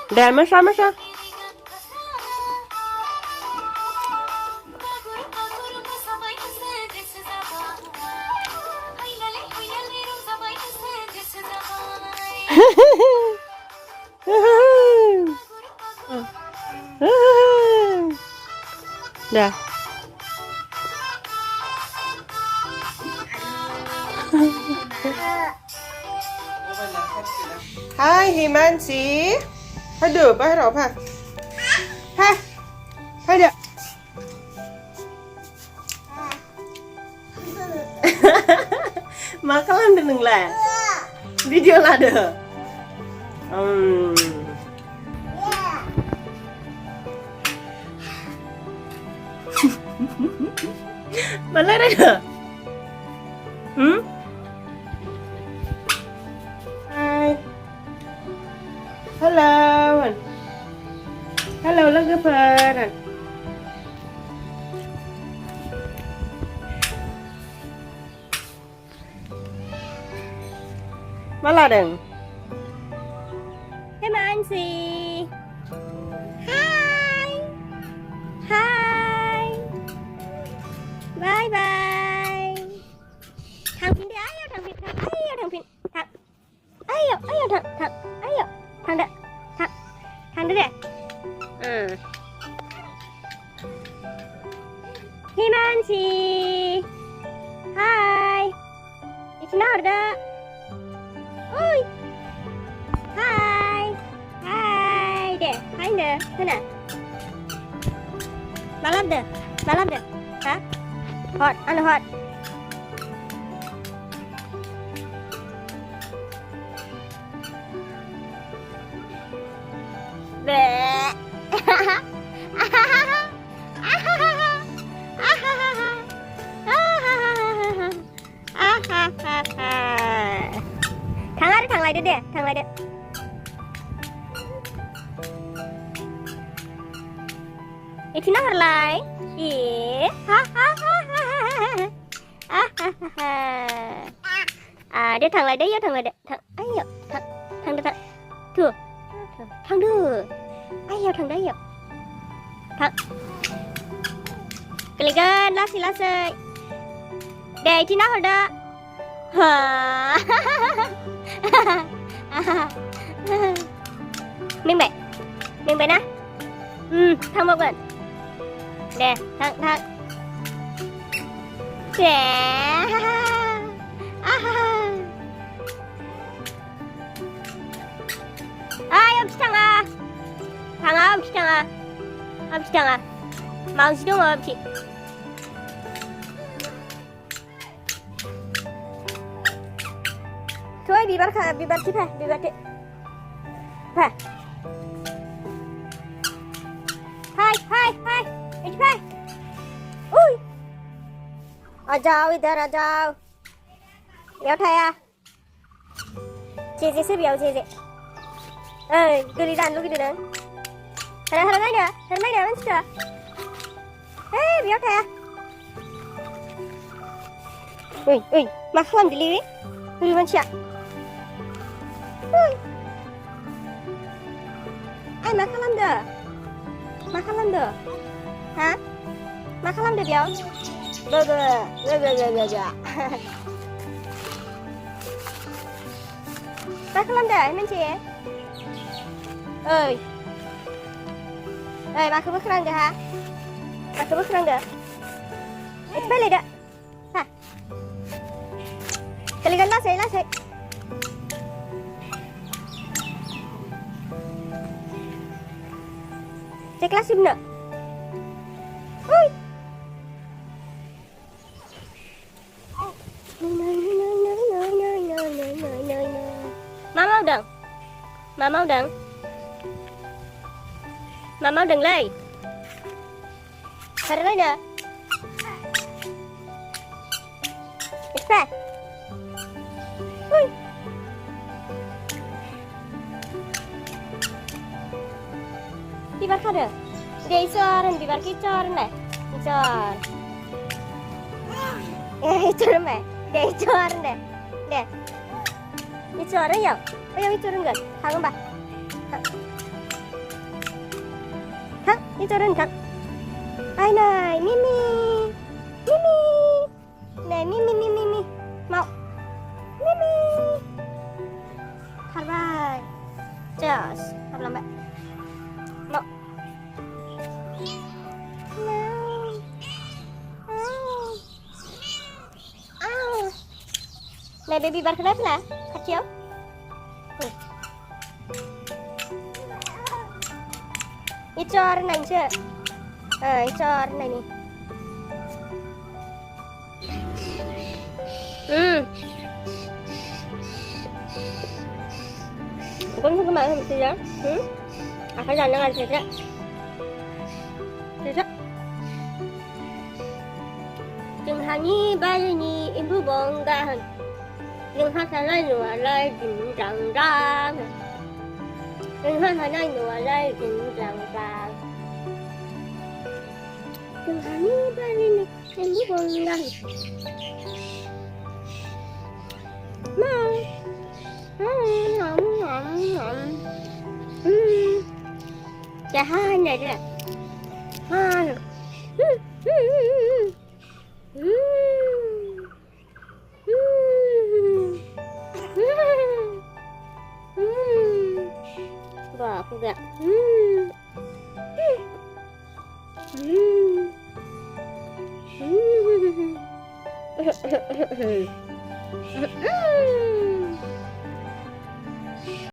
Dan masa. Dah. Hai Himansi. Aduh, bahar apa? Hah? Ada. Makalan deneng lah. Video lah deh. Mana ada? Hai. Halo. Halo, lagi peran. Malah deng. Hey Mansi. Hai. Hai. Bye bye. Thằng Pin đi, ayo thằng Pin, ayo thằng Pin, thằng, ayo thằng, ayo thằng đó, thằng đó deh. Himansi. Hai. Ichna orada. Oi. Hai. Hai deh, hai deh, sana. Malam deh, hah? Hot, anu hot. Bleh. Thằng lại deh, thằng lại deh. Itu nah lai. Ih, dia thằng lại đấy, thằng lại đấy, thằng, ayo, thằng đó, thưa, thằng đưa, ayo thằng đấy, thằng, kalian lasi, deh Cina ada, Minh bậy na, thằng một lần. Nè, thằng Nè. Ai 없지 thằng 없지 망치도 없지. Thôi bibar chứ phải, bibar chứ. Phải. Hai. Itu phải. Ui. À जाओ. Béo thay à? Chị sẽ béo chị. Cứ đi đàn lúc đi đứng. Hả mấy đứa vẫn chưa? Ê, béo thay à? Ui, makan dulu. Ui, macam. Ui. Ai makan dah. Hah? Makan dah béo. Gak. Makan dah, Mansi. Oi, makan berkerang dah, ha? Makan berkerang dah. Itu balik dah. Ha? Kalian lah saya. Cek kelas mana? Oi. Mama đừng lên. Thật đấy nè. Extra. Ui. Bibar kada? Dia icoran, bibar kicoran deh. Icor. Icoran deh. Dia icoran deh. Deh. Icoran ya? Ayo icoran kan? Hangun bah. 이절은 각 아이나이 미미 미미 네 미미 mau 미미 가라이 just làm bạn mau này baby bắt khép nè khát chiếu ít cho này chưa ít cho này nè con không có mạng không gì đó à phải làm nó ăn thiệt đó chừng hàng nhi bay nhi im bu bông ga hần chừng hát hà lai nùa lai chừng rằng ra chừng hát hà lai nùa lai chừng rằng ra chừng hàng nhi bay nhi im bu bông ga mau cả hai này nè hai và không đẹp